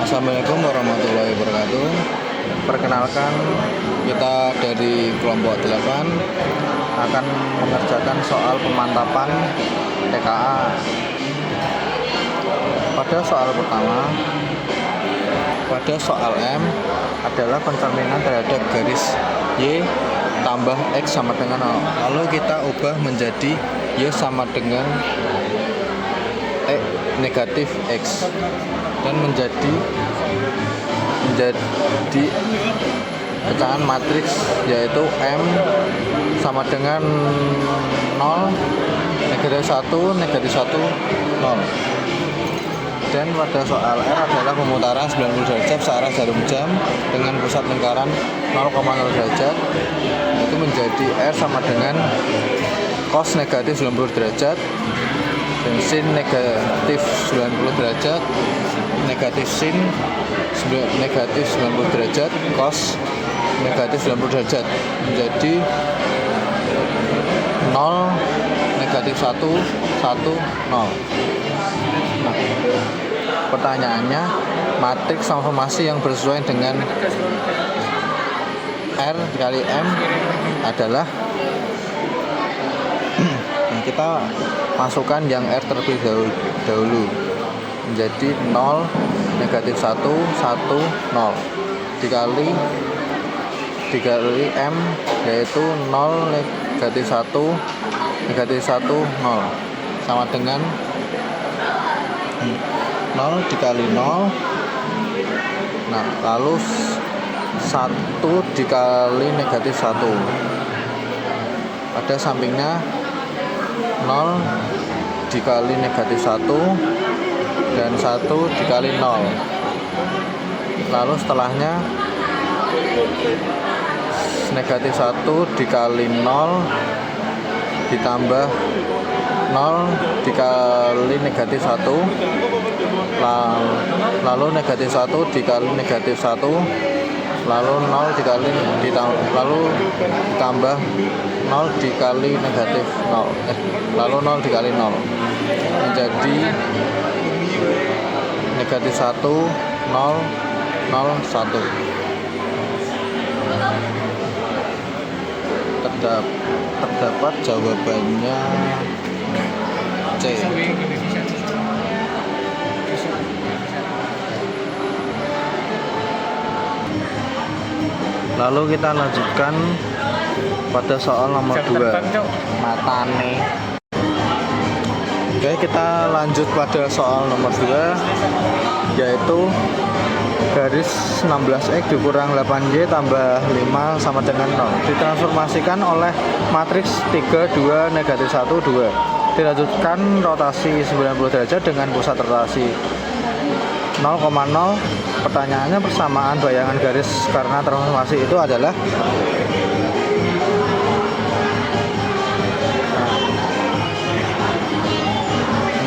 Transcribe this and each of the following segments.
Assalamualaikum warahmatullahi wabarakatuh. Perkenalkan, kita dari kelompok 8 akan mengerjakan soal pemantapan TKA. Pada soal pertama, pada soal M adalah pencerminan terhadap garis Y tambah X sama dengan 0. Lalu kita ubah menjadi Y sama dengan negatif X dan menjadi pecahan matriks, yaitu M sama dengan 0, negatif 1, negatif 1, 0. Dan pada soal R adalah pemutaran 90 derajat searah jarum jam dengan pusat lingkaran 0,0 derajat, itu menjadi R sama dengan cos negatif 90 derajat dan sin negatif 90 derajat, negatif sin negatif 90 derajat, cos negatif 90 derajat, menjadi 0, negatif 1, 1, 0. Nah, pertanyaannya, matriks transformasi yang bersesuaian dengan R kali M adalah kita masukkan yang R terlebih dahulu, menjadi 0, negatif 1, 1, 0 dikali M, yaitu 0, negatif 1, negatif 1, 0 sama dengan 0 dikali 0. Nah, lalu 1 dikali negatif 1, pada sampingnya 0 dikali negatif 1 dan 1 dikali 0. Lalu setelahnya negatif 1 dikali 0 ditambah 0 dikali negatif 1, lalu negatif 1 dikali negatif 1, lalu 0 dikali lalu ditambah 0 dikali negatif 0, lalu 0 dikali 0, menjadi negatif 1, 0, 0, 1. Terdapat jawabannya C. Lalu kita lanjutkan pada soal nomor 2, matane. Oke, kita lanjut pada soal nomor 2, yaitu garis 16X dikurang 8Y tambah 5 sama dengan 0 ditransformasikan oleh matriks 3, 2, negatif 1, 2. Dilanjutkan rotasi 90 derajat dengan pusat rotasi 0,0. Pertanyaannya, persamaan bayangan garis karena transformasi itu adalah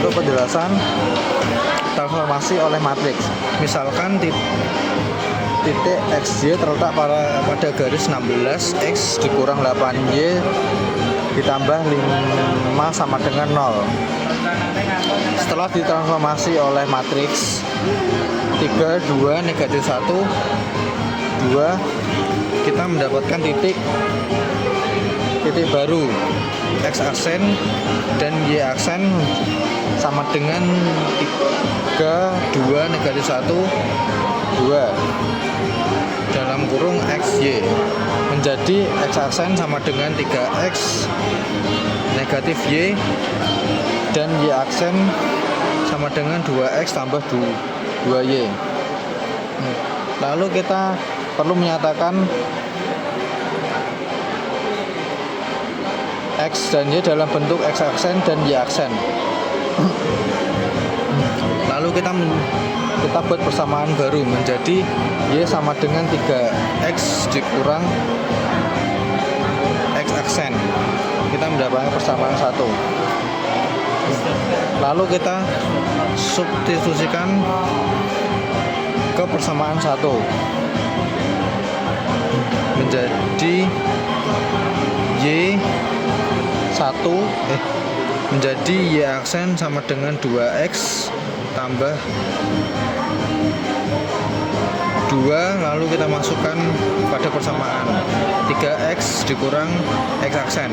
untuk penjelasan transformasi oleh matriks. Misalkan titik XY terletak pada garis 16X dikurang 8Y ditambah 5 sama dengan 0. Setelah ditransformasi oleh matriks 3, 2, negatif 1, 2, kita mendapatkan titik baru, X aksen dan Y aksen sama dengan 3, 2, negatif 1, 2 dalam kurung XY, menjadi X aksen sama dengan 3X negatif Y dan Y aksen sama dengan 2X tambah 2Y. Lalu kita perlu menyatakan X dan Y dalam bentuk X aksen dan Y aksen. Lalu kita buat persamaan baru, menjadi Y sama dengan 3X dikurang X aksen. Kita mendapatkan persamaan 1. Lalu kita substitusikan ke persamaan 1, menjadi Y 1 menjadi Y aksen sama dengan 2X tambah 2, lalu kita masukkan pada persamaan 3x dikurang x aksen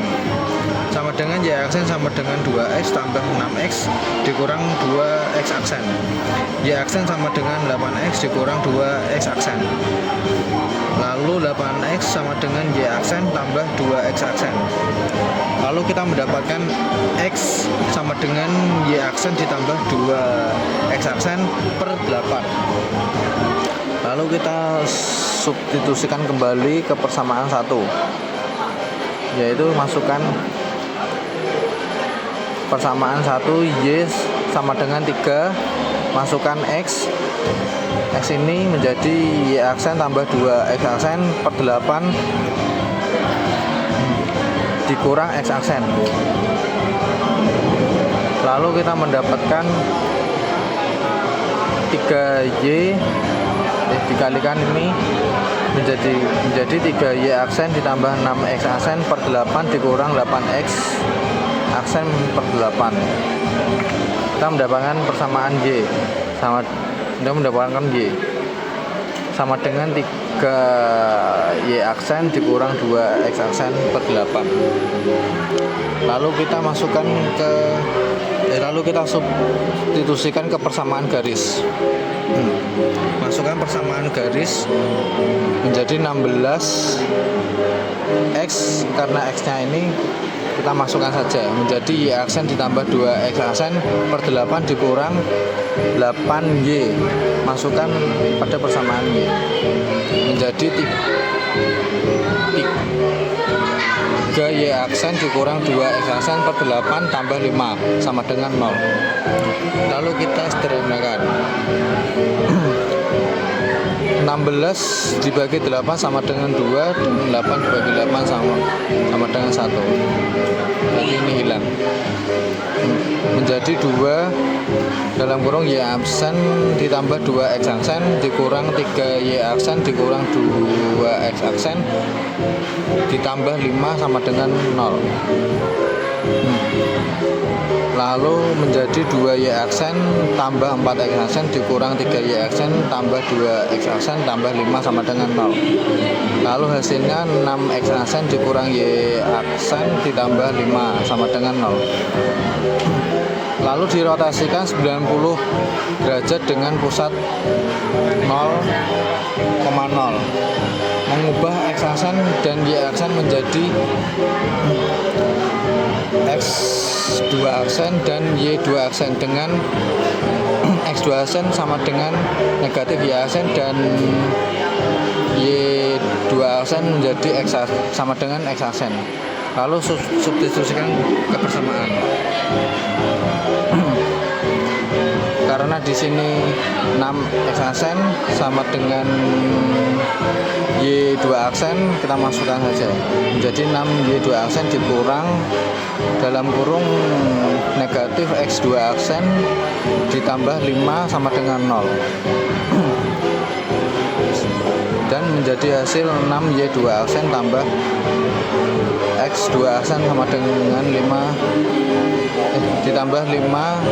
sama dengan y aksen sama dengan 2x tambah 6x dikurang 2x aksen. Y aksen sama dengan 8x dikurang 2x aksen. Lalu 8x sama dengan y aksen tambah 2x aksen. Lalu kita mendapatkan x sama dengan y aksen ditambah 2x aksen per 8. Lalu kita substitusikan kembali ke persamaan 1, yaitu masukkan persamaan 1 y sama dengan 3, masukkan x ini menjadi y aksen tambah 2x aksen per 8 dikurang x aksen. Lalu kita mendapatkan 3y dikalikan ini menjadi 3y aksen ditambah 6x aksen per 8 dikurang 8x aksen per 8. Kita mendapatkan persamaan y sama dengan 3y aksen dikurang 2x aksen per 8. Lalu kita masukkan lalu kita substitusikan ke persamaan garis. Masukkan persamaan garis menjadi 16x, karena x-nya ini kita masukkan saja menjadi y aksen ditambah 2x aksen per 8 dikurang 8y, masukkan pada persamaan y menjadi 3y aksen dikurang 2x aksen per 8 tambah 5 sama dengan 0. Lalu kita sederhanakan. 16 dibagi 8 sama dengan 2, dan 8 dibagi 8 sama dengan 1. Jadi ini hilang. Menjadi 2 dalam kurung y aksen ditambah 2x aksen dikurang 3y aksen dikurang 2x aksen ditambah 5 sama dengan 0. Lalu menjadi 2y aksen tambah 4x aksen dikurang 3y aksen tambah 2x aksen tambah 5 sama dengan 0. Lalu hasilnya 6x aksen dikurang y aksen ditambah 5 sama dengan 0. Lalu dirotasikan 90 derajat dengan pusat 0,0, mengubah x aksen dan y aksen menjadi x2 aksen dan y2 aksen, dengan x2 aksen sama dengan negatif y aksen dan y2 aksen menjadi x sama dengan x aksen. Lalu substitusikan ke persamaan. Karena di sini 6x aksen sama dengan y2 aksen, kita masukkan saja menjadi 6y2 aksen dikurang dalam kurung negatif x2 aksen ditambah 5 sama dengan 0, dan menjadi hasil 6y2 aksen tambah x2 aksen sama dengan 5 ditambah 5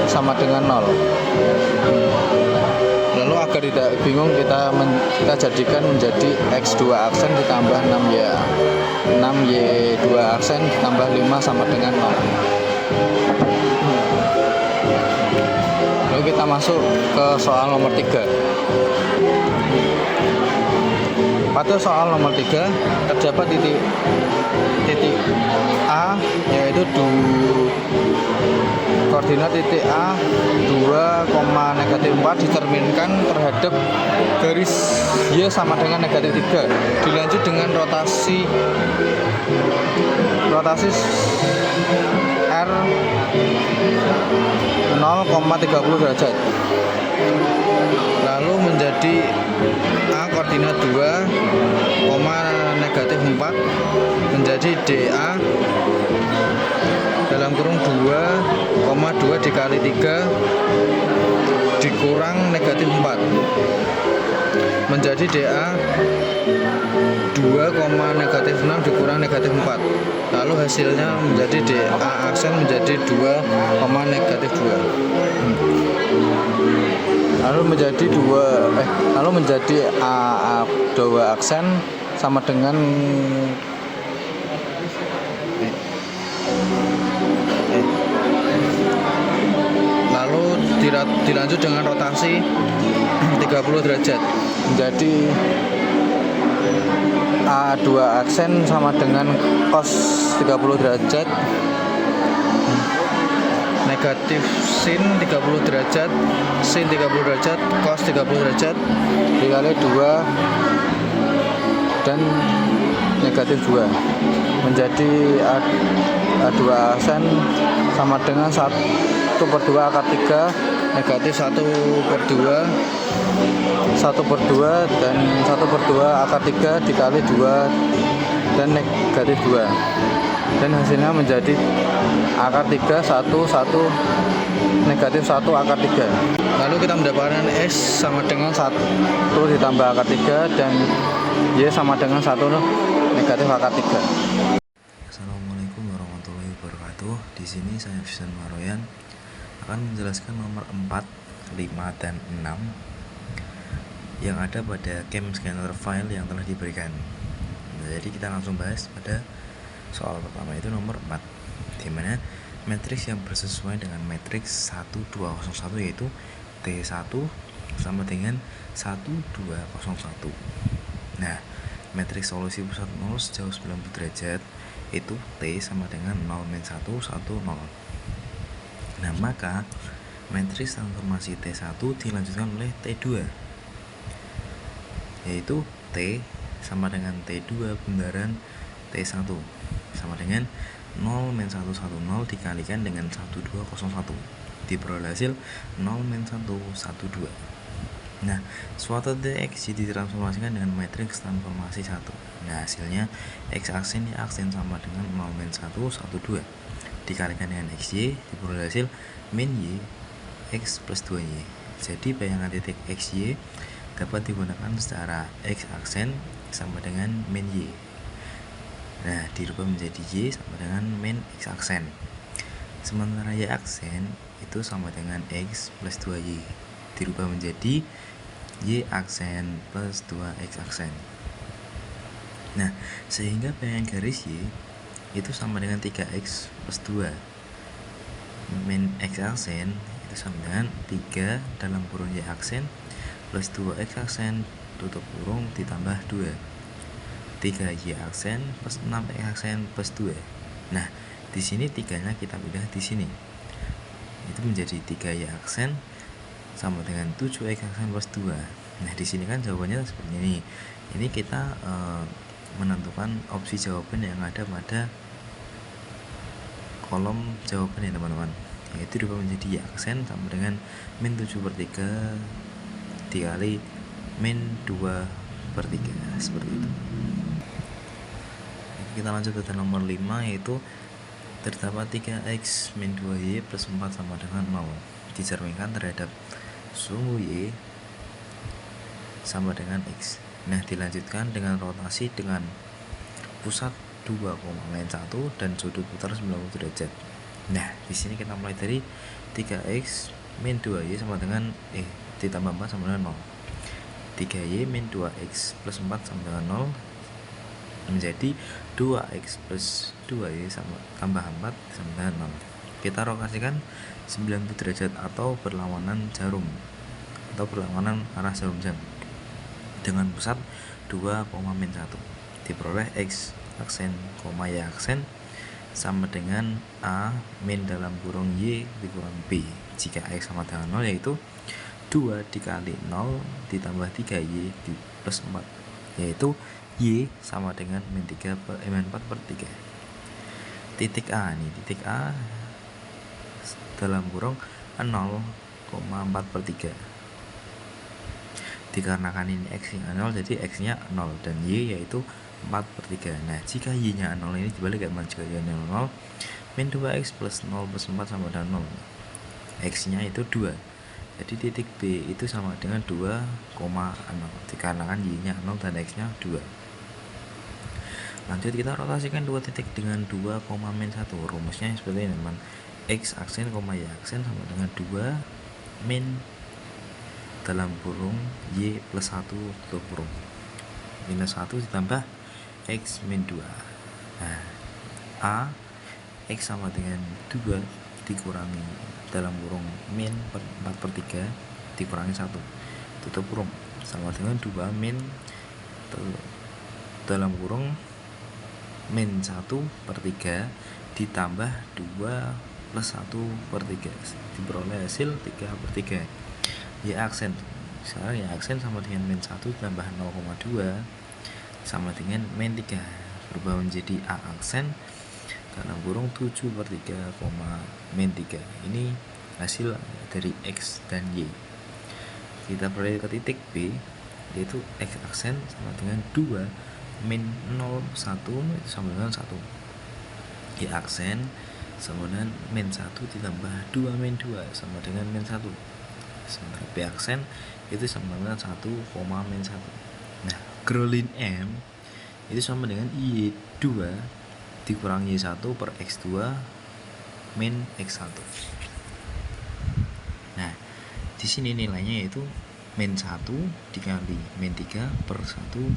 sama dengan 0. Lalu agar tidak bingung, kita jadikan menjadi x2 aksen ditambah 6y2 aksen ditambah 5 sama dengan 0. Lalu kita masuk ke soal nomor 3. Pada soal nomor 3 terdapat titik A, yaitu koordinat titik A 2,-4 dicerminkan terhadap garis Y sama dengan negatif 3. Dilanjut dengan rotasi R 0,30 derajat. Lalu menjadi A koordinat 2,-4 menjadi DA dalam kurung 2,2 dikali 3 dikurang negatif 4 menjadi DA 2,-6 dikurang negatif 4. Lalu hasilnya menjadi DA aksen menjadi 2,-2. Lalu lalu menjadi dua aksen sama dengan lalu dilanjut dengan rotasi 30 derajat menjadi A2 aksen sama dengan cos 30 derajat negatif sin 30 derajat sin 30 derajat cos 30 derajat dikali 2 dan negatif 2 menjadi A2 aksen sama dengan 1/2 akar 3 negatif 1/2 dan 1/2 akar 3 dikali 2 dan negatif 2 dan hasilnya menjadi akar 3 1 negatif 1 akar 3. Lalu kita mendapatkan X sama dengan 1 ditambah akar 3 dan Y sama dengan 1 negatif akar 3. Assalamualaikum warahmatullahi wabarakatuh. Di sini saya Vincent Maroyan akan menjelaskan nomor 4, 5 dan 6 yang ada pada cam scanner file yang telah diberikan. Jadi kita langsung bahas pada soal pertama, itu nomor 4, di mana matriks yang bersesuaian dengan matriks 1201 yaitu T1 sama dengan 1201. Nah, matriks solusi pusat 0 sejauh 90 derajat itu T sama dengan 0-1, 1, 0. Nah, maka matriks transformasi T1 dilanjutkan oleh T2 yaitu T sama dengan T2 bundaran T1 sama dengan 0-1, 1, 0 dikalikan dengan 1201 diperoleh hasil 0-1, 1, 2. Nah, suatu X ditransformasikan dengan matriks transformasi 1. Nah, hasilnya X aksen Y aksen sama dengan 0-1, 1, 2 dikalikan dengan XY diperoleh hasil min Y X plus 2Y. Jadi bayangan titik XY dapat digunakan secara X aksen sama dengan min Y. Nah, dirubah menjadi Y sama dengan min X aksen. Sementara Y aksen itu sama dengan X plus 2Y. Dirubah menjadi Y aksen plus 2X aksen. Nah, sehingga bayangan garis Y itu sama dengan 3X plus 2 min X aksen itu sama dengan 3 dalam kurung Y aksen plus 2X aksen tutup kurung ditambah 2 3Y aksen plus 6X aksen plus 2. Nah, di sini 3-nya kita pindah di sini. Itu menjadi 3Y aksen sama dengan 7X aksen plus 2. Nah, di sini kan jawabannya seperti ini. Ini kita menentukan opsi jawaban yang ada pada kolom jawaban ya teman-teman. Yaitu dirubah menjadi Y aksen sama dengan min 7/3 dikali min 2/3 seperti itu. Kita lanjut ke nomor 5, yaitu terdapat 3X min 2Y plus 4 sama dengan 0 dicerminkan terhadap sumbu Y sama dengan X. Nah, dilanjutkan dengan rotasi dengan pusat 2,1 dan sudut putar 90 derajat. Nah, di sini kita mulai dari 3X min 2Y sama dengan ditambah 4 sama dengan 0. 3Y min 2X plus 4 sama dengan 0 menjadi 2X plus 2Y sama tambah 4 sama dengan 0. Kita rotasikan 90 derajat atau berlawanan jarum atau berlawanan arah jarum jam dengan pusat 2,1 diperoleh X aksen, Y aksen sama dengan A min dalam kurung Y dikurang B. Jika X sama dengan 0 yaitu 2 dikali 0 ditambah 3Y plus 4 yaitu Y sama dengan min 4/3. Titik A nih, titik A dalam kurung 0,4/3. Dikarenakan ini X nya 0 jadi X nya 0 dan Y yaitu 4/3. Nah, jika Y nya 0 ini dibalik kan, jika Y nya 0 min 2X plus 0 plus 4 sama dengan 0. X nya itu 2. Jadi titik B itu sama dengan 2,0 dikarenakan Y nya 0 dan X nya 2. Lanjut kita rotasikan dua titik dengan 2,-1. Rumusnya seperti ini teman. X aksen, Y aksen sama dengan 2 min dalam kurung Y plus 1 tutup kurung minus 1 ditambah X min 2. Nah, A X sama dengan 2 dikurangi dalam kurung min 4/3 dikurangi 1 tutup kurung sama dengan 2 min dalam kurung min 1/3 ditambah 2 plus 1/3 diperoleh hasil 3/3. Y aksen sekarang Y aksen sama dengan min 1 tambah 0,2 sama dengan min 3 berubah menjadi A aksen dalam kurung 7/3, min 3. Ini hasil dari X dan Y. Kita beralih ke titik B, yaitu X aksen sama dengan 2 min 0, 1 itu sama dengan 1. Y aksen sama dengan min 1 ditambah 2 min 2 sama dengan min 1. Sementara B aksen itu sama dengan 1, min 1. Nah, grolin M itu sama dengan Y2 dikurangi Y1 per X2 min X1. Nah, di sini nilainya yaitu min 1 dikali min 3 per 1,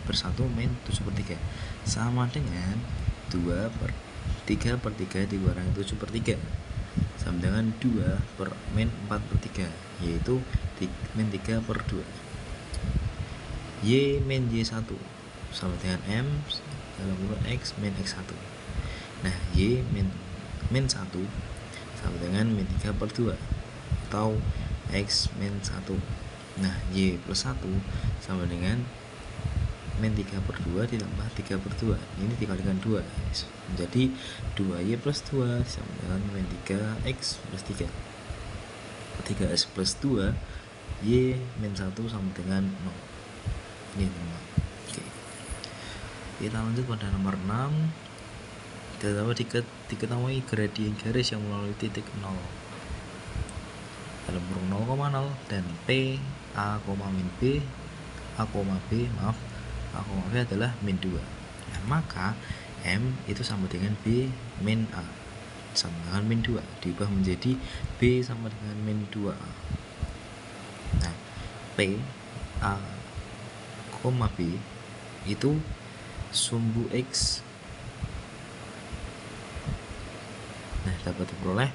per 1 min 7/3 sama dengan 3/3 dikurangi 7/3 sama dengan 2 per min 4/3 yaitu min 3/2. Y min Y1 sama dengan M dalam kurung X min X1. Nah, Y min 1 sama dengan min 3/2 atau X min 1. Nah, Y plus 1 sama dengan min 3/2 ditambah 3/2. Ini dikalikan 2 menjadi 2Y plus 2 sama dengan min 3X plus 3. 3X plus 2 Y min 1 sama dengan 0. Ini nomor. Oke. Kita lanjut pada nomor 6. Diketahui gradien garis yang melalui titik 0 dalam kurung 0,0 dan P A, min B A, B adalah min 2. Nah, maka M itu sama dengan B min A sama dengan min 2 diubah menjadi B sama dengan min 2A. Nah, P A, B itu sumbu X. Nah, dapat diperoleh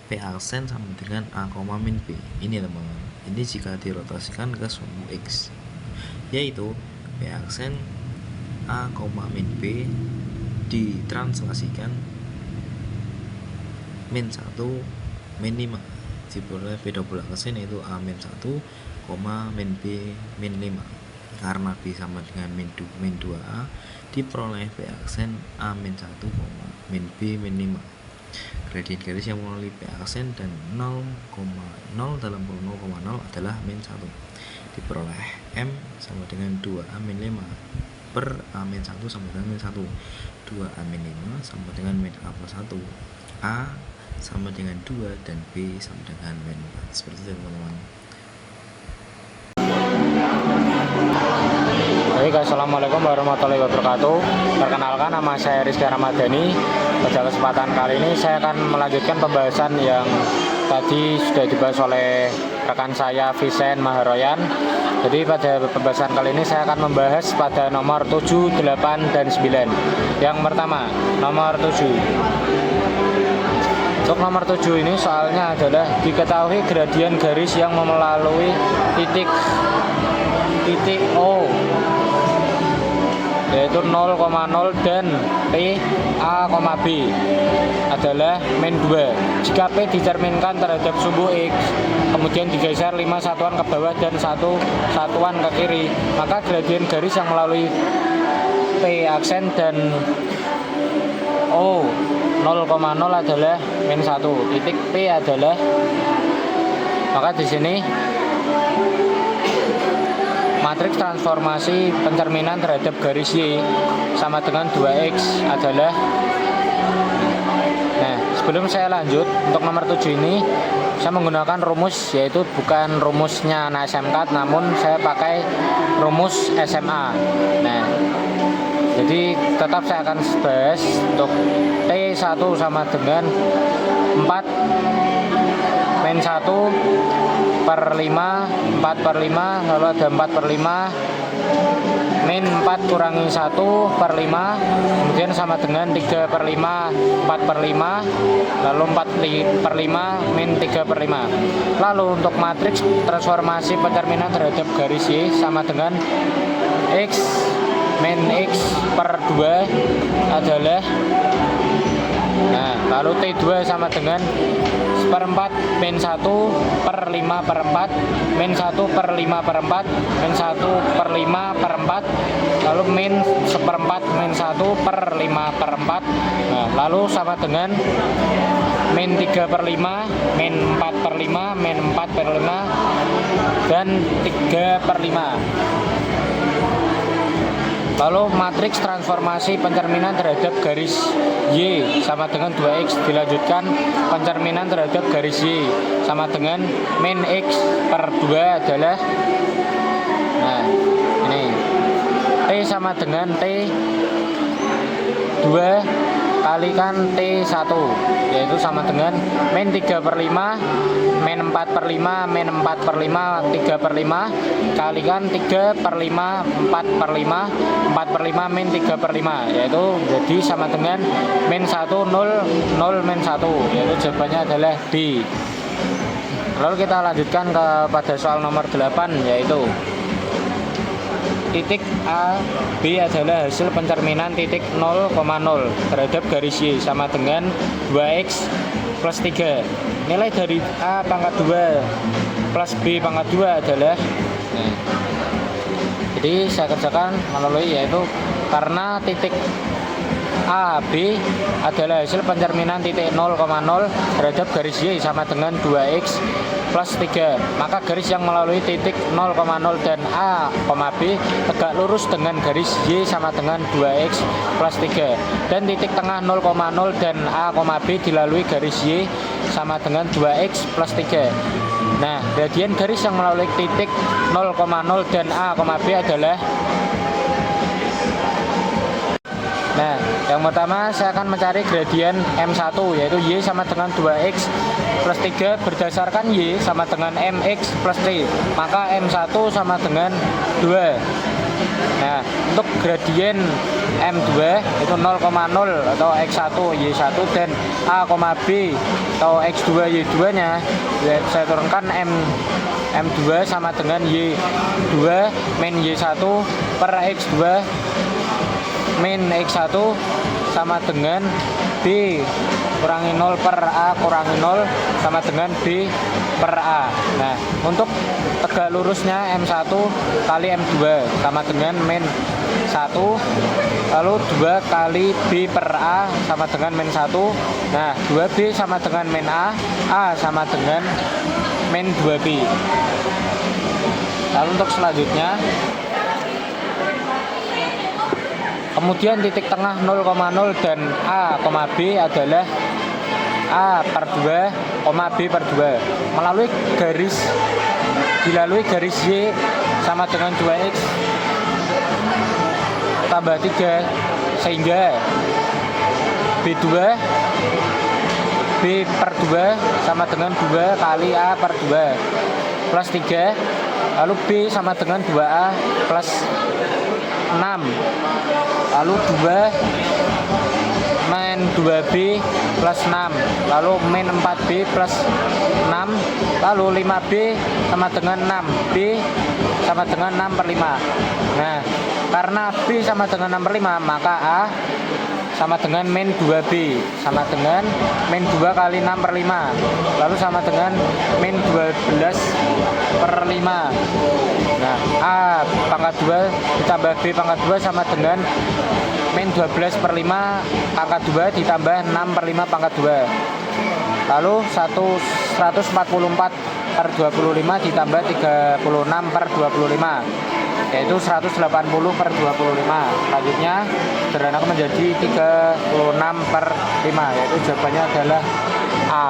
P aksen sama dengan A, min B. Ini teman-teman. Ini jika dirotasikan ke sumbu X, yaitu P aksen A, min B ditranslasikan min 1 min 5 diperoleh P double aksen yaitu A min 1, min B min 5. Karena B sama dengan min 2A diperoleh P aksen A min 1, min B min 5. Gradien garis yang melalui P aksen dan 0,0 dalam kurung 0,0 adalah min 1. Diperoleh M sama dengan 2A min 5 per A min 1 sama dengan min 1. 2A min 5 sama dengan min A plus 1. A sama dengan 2 dan B sama dengan min 4. Seperti itu teman-teman. Baik, assalamualaikum warahmatullahi wabarakatuh. Perkenalkan, nama saya Rizky Ramadhani. Pada kesempatan kali ini saya akan melanjutkan pembahasan yang tadi sudah dibahas oleh rekan saya Vincent Maharoyan. Jadi pada pembahasan kali ini saya akan membahas pada nomor 7, 8, dan 9. Yang pertama, nomor 7. Untuk nomor 7 ini soalnya adalah diketahui gradien garis yang melalui titik O yaitu 0,0 dan P A, B adalah min 2. Jika P dicerminkan terhadap sumbu X, kemudian digeser 5 satuan ke bawah dan 1 satuan ke kiri, maka gradien garis yang melalui P aksen dan O 0,0 adalah min 1. Titik P adalah, maka di sini matriks transformasi pencerminan terhadap garis Y sama dengan 2X adalah. Nah, sebelum saya lanjut, untuk nomor 7 ini saya menggunakan rumus, yaitu bukan rumusnya anak SMK, namun saya pakai rumus SMA. Nah, jadi tetap saya akan bahas untuk T1 sama dengan 4 min min 1 per 5, 4 per 5, lalu ada 4 per 5, min 4 kurangi 1 per 5, kemudian sama dengan 3 per 5, 4 per 5, lalu 4 per 5, min 3 per 5. Lalu untuk matriks transformasi pencerminan terhadap garis Y sama dengan X min X per 2 adalah, nah lalu T2 sama dengan seperempat min 1 per 5 per 4, min 1 per 5 per 4, min 1 per 5 per 4, lalu min seperempat min 1 per 5 per 4. Nah, lalu sama dengan min 3 per 5, min 4 per 5, min 4 per 5, dan 3 per 5. Lalu matriks transformasi pencerminan terhadap garis Y sama dengan 2X dilanjutkan pencerminan terhadap garis Y sama dengan min X per 2 adalah, nah ini T sama dengan T 2 kalikan T1, yaitu sama dengan min 3 per 5, min 4 per 5, min 4 per 5, 3 per 5, kalikan 3 per 5, 4 per 5, 4 per 5, min 3 per 5, yaitu jadi sama dengan min 1, 0, 0, min 1, yaitu jawabannya adalah D. Lalu kita lanjutkan kepada soal nomor 8, yaitu titik A, B adalah hasil pencerminan titik 0,0 terhadap garis Y sama dengan 2X plus 3. Nilai dari A pangkat 2 plus B pangkat 2 adalah, nah, jadi saya kerjakan melalui, yaitu karena titik A, B adalah hasil pencerminan titik 0,0 terhadap garis Y sama dengan 2X plus 3, maka garis yang melalui titik 0,0 dan A, B tegak lurus dengan garis Y sama dengan 2X plus 3, dan titik tengah 0,0 dan A, B dilalui garis Y sama dengan 2X plus 3. Nah, gradian garis yang melalui titik 0,0 dan A, B adalah, nah, yang pertama saya akan mencari gradian M1, yaitu Y sama dengan 2X plus 3 berdasarkan Y sama dengan MX plus 3, maka M1 sama dengan 2. Nah, untuk gradien M2 itu 0,0 atau X1 Y1 dan A, B atau X2 Y2 nya saya turunkan M2 sama dengan Y2 min Y1 per X2 min X1 sama dengan B kurangi 0 per A kurangi 0 sama dengan B per A. Nah, untuk tegak lurusnya M1 kali M2 sama dengan min 1, lalu 2 kali B per A sama dengan min 1. Nah, 2B sama dengan min A sama dengan min 2B. Lalu untuk selanjutnya, kemudian titik tengah 0,0 dan A, B adalah A per 2, B per 2. Melalui garis, dilalui garis Y sama dengan 2X tambah 3, sehingga B2 B per 2 sama dengan 2 kali A per 2 plus 3, lalu B sama dengan 2A plus 6, lalu 2 min 2B plus 6, lalu min 4B plus 6, lalu 5B sama dengan 6, B sama dengan 6 per 5. Nah, karena B sama dengan 6 per 5, maka A sama dengan min 2B sama dengan min 2 kali 6 per 5, lalu sama dengan min 12 per 5. Nah, A pangkat 2 ditambah B pangkat 2 sama dengan min 12 per 5 pangkat 2 ditambah 6 per 5 pangkat 2. Lalu 144 per 25 ditambah 36 per 25, yaitu 180 per 25. Selanjutnya sederhanakan menjadi 36 per 5, yaitu jawabannya adalah A.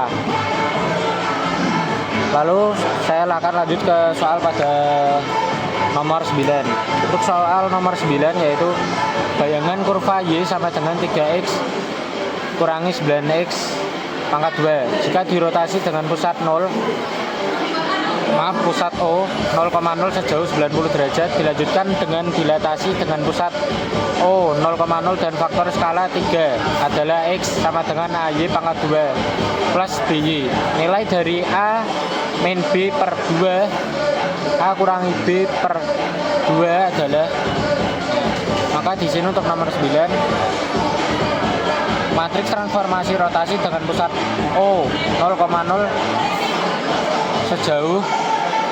Lalu saya akan lanjut ke soal pada nomor 9. Untuk soal nomor 9, yaitu bayangan kurva Y sama dengan 3X kurangi 9X pangkat 2. Jika dirotasi dengan pusat pusat O 0,0 sejauh 90 derajat dilanjutkan dengan dilatasi dengan pusat O 0,0 dan faktor skala 3 adalah X sama dengan AY pangkat 2 plus BY. Nilai dari A min B per 2 A kurangi B per 2 adalah, maka di sini untuk nomor 9 matriks transformasi rotasi dengan pusat O 0,0 sejauh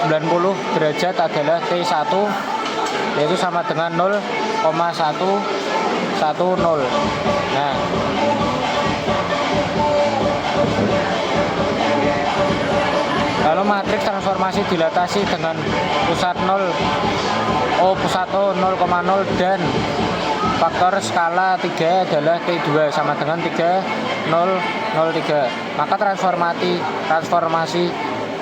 90 derajat adalah T1 yaitu sama dengan 0,110. Nah, lalu matriks transformasi dilatasi dengan pusat pusat O 0,0 dan faktor skala 3 adalah T2 sama dengan 3003. Maka transformasi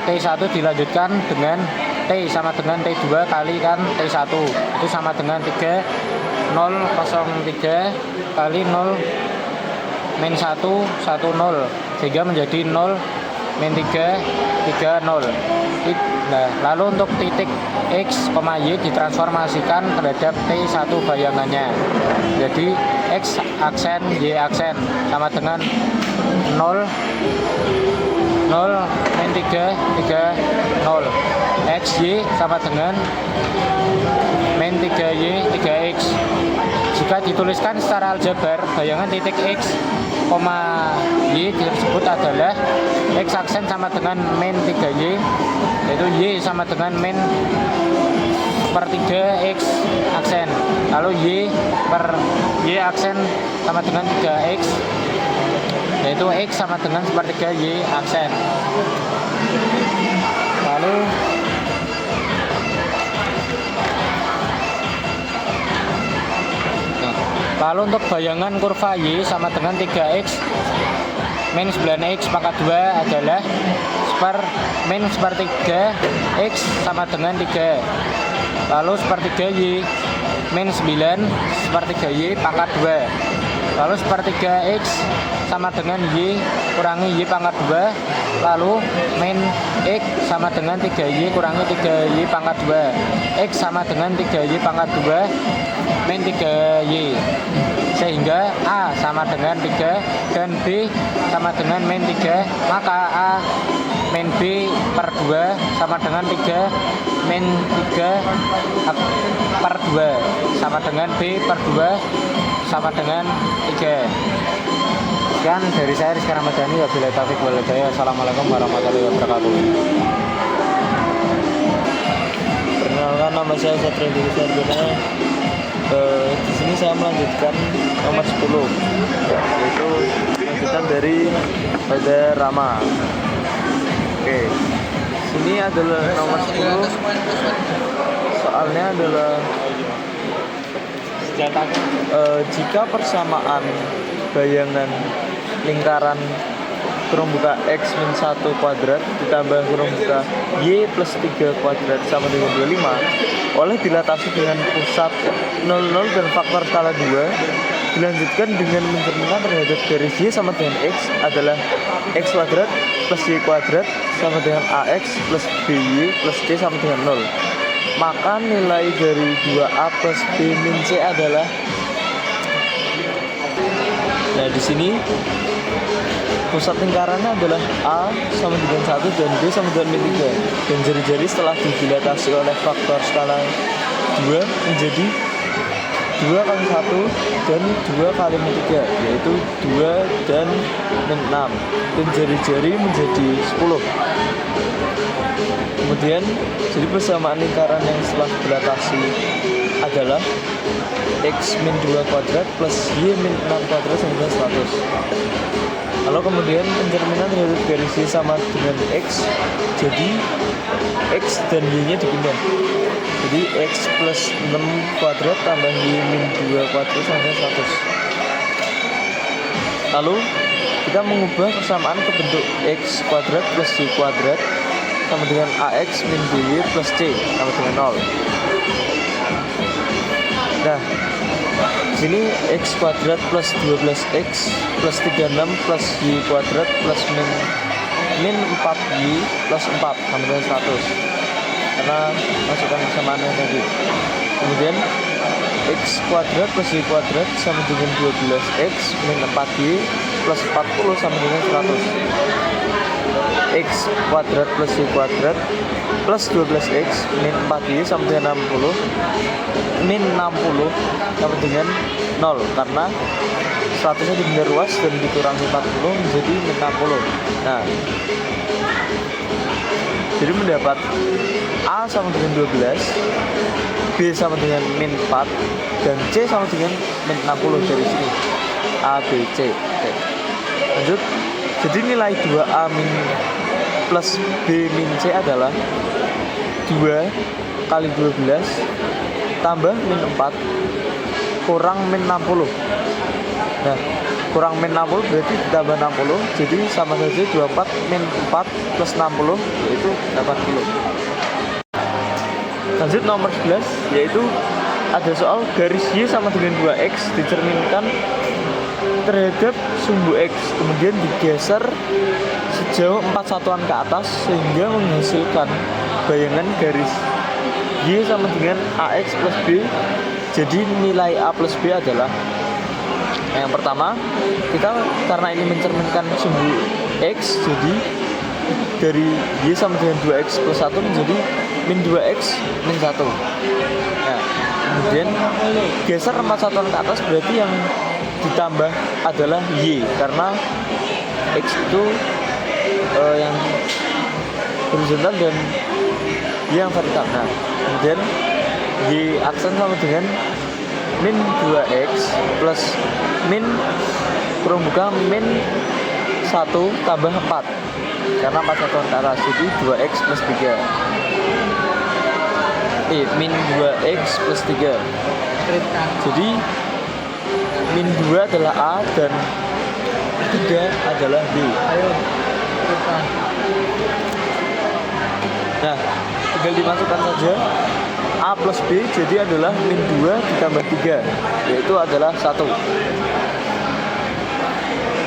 T1 dilanjutkan dengan T sama dengan T2 kalikan T1 itu sama dengan 3003 kali 0 min 1 10 sehingga menjadi 0 min 3 30. Nah, lalu untuk titik X, Y ditransformasikan terhadap T1 bayangannya. Jadi X aksen, Y aksen sama dengan 0 min 3 0. XY sama dengan min 3Y 3X. Jika dituliskan secara aljabar, bayangan titik X, Y tersebut adalah X aksen sama dengan min 3Y, yaitu Y sama dengan min per 3 X aksen. Lalu Y per Y aksen sama dengan 3X, yaitu X sama dengan sepertiga Y aksen. Lalu untuk bayangan kurva Y sama dengan 3X min 9X pangkat 2 adalah min sepertiga X sama dengan 3. Lalu sepertiga Y min 9 sepertiga Y pangkat 2. Lalu sepertiga X sama dengan Y kurangi Y pangkat 2. Lalu min X sama dengan 3Y kurangi 3Y pangkat 2. X sama dengan 3Y pangkat 2 min 3Y. Sehingga A sama dengan 3 dan B sama dengan min 3. Maka A min B per 2 sama dengan 3 min 3 per 2 sama dengan B per 2 sama dengan 3. Sekian dari saya Rizky Ramadhani. Wabillahi taufiq wal hidayah. Assalamualaikum warahmatullahi wabarakatuh. Perkenalkan, nama saya Satria Dwi Sarbana. Di sini saya melanjutkan nomor 10, yaitu lanjutan dari pada Rama. Oke, sini adalah nomor 10. Soalnya adalah jika persamaan bayangan lingkaran kurung buka X min 1 kuadrat ditambah kurung buka Y plus 3 kuadrat sama dengan 25 oleh dilatasi dengan pusat 00 dan faktor skala 2 dilanjutkan dengan mencerminkan terhadap garis Y sama dengan X adalah X kuadrat plus Y kuadrat sama dengan AX plus BY plus C sama dengan 0. Maka nilai dari 2A plus B min C adalah, nah di sini pusat lingkarannya adalah A sama dengan 1 dan B sama dengan min 3. Dan jari-jari setelah didilatasi oleh faktor skala 2 menjadi 2 kali 1 dan 2 kali min 3, yaitu 2 dan min 6. Dan jari-jari menjadi 10. Kemudian jadi persamaan lingkaran yang setelah dilatasi adalah X min 2 kuadrat plus Y min 6 kuadrat sama dengan 100. Lalu kemudian pencerminan terhadap garis Y sama dengan X, jadi X dan Y nya dipindah. Jadi X plus 6 kuadrat tambah Y min 2 kuadrat sama dengan 100. Lalu kita mengubah persamaan ke bentuk X kuadrat plus Y kuadrat sama dengan AX min BY plus C sama dengan 0. Nah, sini x kuadrat plus 12x plus 36 plus y kuadrat plus min 4y plus 4 sama dengan 100 karena masukkan persamaan tadi. Kemudian x kuadrat plus y kuadrat sama dengan 12x min 4y plus 40 sama dengan 100. X kuadrat plus y kuadrat plus 12x min 4y sama dengan 60 min 60 sama dengan 0 karena 100-nya dibenda ruas dan dikurangi 40 menjadi min 60. Nah, jadi mendapat A sama dengan 12, B sama dengan min 4, dan C sama dengan min 60 dari sini. A, B, C. Oke. Lanjut. Jadi nilai 2A min plus B min C adalah 2 kali 12 tambah min 4 kurang min 60. Nah, kurang min 60 berarti ditambah 60, jadi sama saja 24 min 4 plus 60 yaitu 80. Lanjut nomor 11, yaitu ada soal garis Y sama dengan 2X dicerminkan terhadap sumbu X, kemudian digeser sejauh 4 satuan ke atas sehingga menghasilkan bayangan garis Y sama dengan AX plus B. Jadi nilai A plus B adalah, yang pertama, kita karena ini mencerminkan sumbu X, jadi dari Y sama dengan 2X plus 1 menjadi min 2X min 1. Nah, kemudian geser 4 satuan ke atas berarti yang ditambah adalah Y, karena X itu yang horizontal dan Y yang vertikal. Nah, kemudian Y aksen sama dengan min 2X plus min kurung buka min 1 tambah 4 karena 4 satuan ke atas, jadi 2X plus 3 min 2X plus 3. Jadi min 2 adalah A dan 3 adalah B. Nah, tinggal dimasukkan saja A plus B, jadi adalah min 2 ditambah 3, yaitu adalah 1.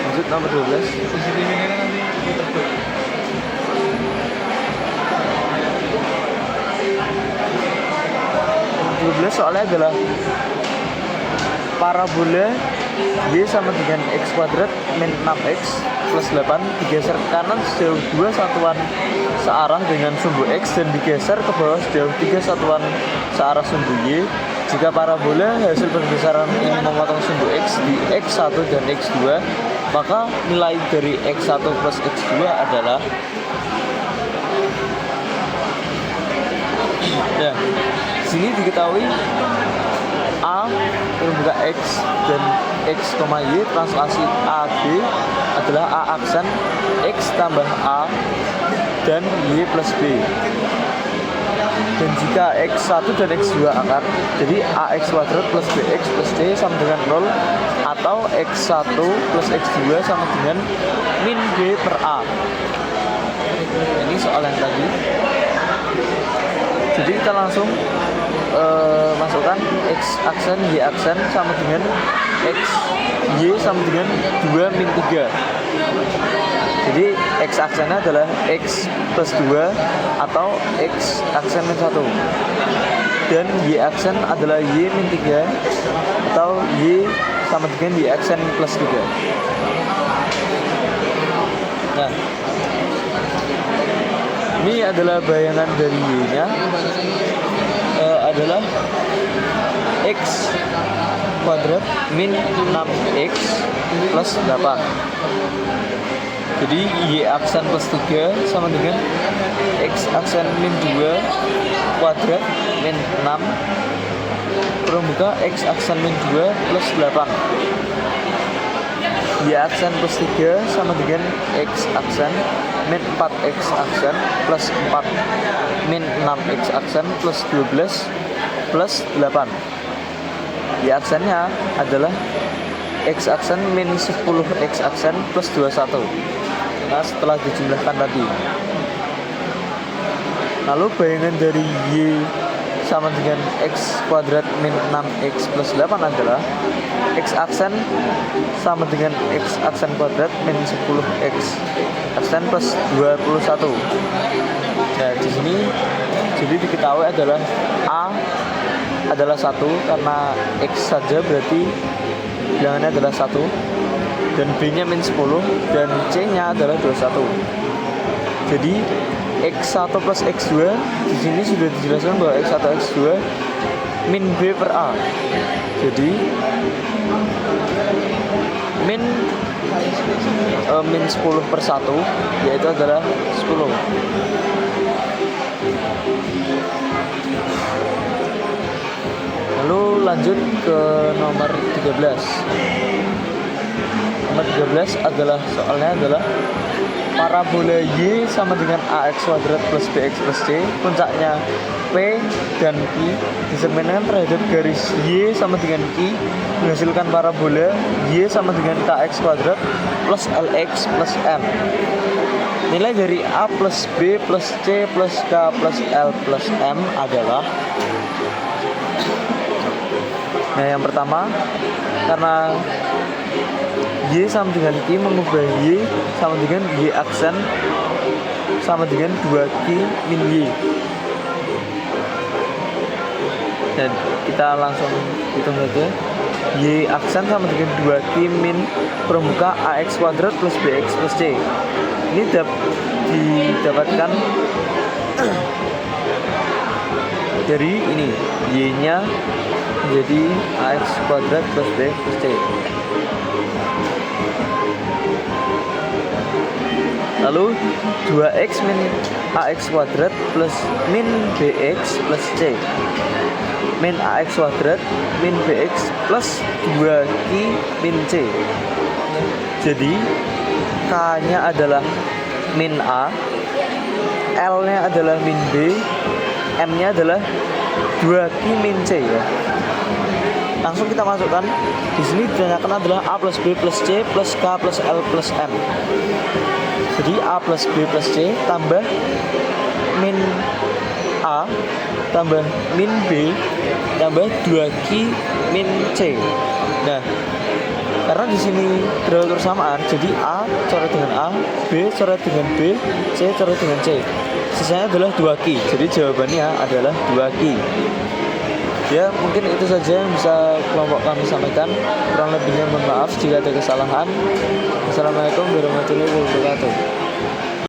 Lanjut nomor 12. 12 soalnya adalah parabola Y sama dengan X kuadrat min 6X plus 8 digeser ke kanan sejauh 2 satuan searah dengan sumbu X dan digeser ke bawah sejauh 3 satuan searah sumbu Y. Jika parabola hasil pergeseran ini memotong sumbu X di X1 dan X2, maka nilai dari X1 plus X2 adalah, ya, sini diketahui A berbuka X dan X, Y translasi AB adalah A aksen X tambah A dan Y plus B. Dan jika X1 dan X2 akar, jadi AX kuadrat plus BX plus C sama dengan 0, atau X1 plus X2 sama dengan min B per A. Ini soal yang tadi. Jadi kita langsung masukkan X aksen Y aksen sama dengan X Y sama dengan 2 min 3. Jadi X aksennya adalah X plus 2 atau X aksen min 1, dan Y aksen adalah Y min 3 atau Y sama dengan Y aksen plus 3. Nah, ini adalah bayangan dari Y nya adalah X kuadrat min 6X plus 8. Jadi Y aksen plus 3 sama dengan X aksen min 2 kuadrat min 6 kurung buka X aksen min 2 plus 8. Y aksen plus 3 sama dengan X aksen min 4X aksen plus 4 min 6X aksen plus 12 plus 8. Y aksennya adalah X aksen min 10X aksen plus 21. Nah, setelah dijumlahkan tadi, lalu bayangan dari Y sama dengan X kuadrat min 6X plus 8 adalah X aksen sama dengan X aksen kuadrat min 10X aksen plus 21. Nah, di sini jadi diketahui adalah A adalah 1 karena X saja berarti bilangannya adalah 1, dan B-nya min 10 dan C-nya adalah 21. Jadi X1 plus X2 di sini sudah dijelaskan bahwa X1 X2 min B per A. Jadi min 10 per 1 yaitu adalah 10. Lalu lanjut ke nomor 13. Nomor 13 adalah soalnya adalah parabola Y sama dengan AX kuadrat plus BX plus C, puncaknya P dan Q diserminkan terhadap garis Y sama dengan Q menghasilkan parabola Y sama dengan KX kuadrat plus LX plus M. Nilai dari A plus B plus C plus K plus L plus M adalah, nah yang pertama, karena Y sama dengan Q mengubah Y sama dengan Y aksen sama dengan 2Q min Y. Dan kita langsung hitung saja. Y aksen sama dengan 2Q min permuka AX kuadrat plus BX plus C. Ini didapatkan dari ini, Y-nya menjadi AX kuadrat plus BX plus C. Lalu 2x min ax kuadrat plus min bx plus c min ax kuadrat min bx plus 2q min c. Jadi k nya adalah min a, l nya adalah min b, m nya adalah 2q min c ya. Langsung kita masukkan. Di sini ditanyakan adalah a plus b plus c plus k plus l plus m. Jadi A plus B plus C tambah min A tambah min B tambah 2Q min C. Nah, karena di sini terlalu bersamaan, jadi A coret dengan A, B coret dengan B, C coret dengan C. Sisanya adalah 2Q. Jadi jawabannya adalah 2Q. Ya, mungkin itu saja yang bisa kelompok kami sampaikan. Kurang lebihnya mohon maaf jika ada kesalahan. Assalamualaikum warahmatullahi wabarakatuh.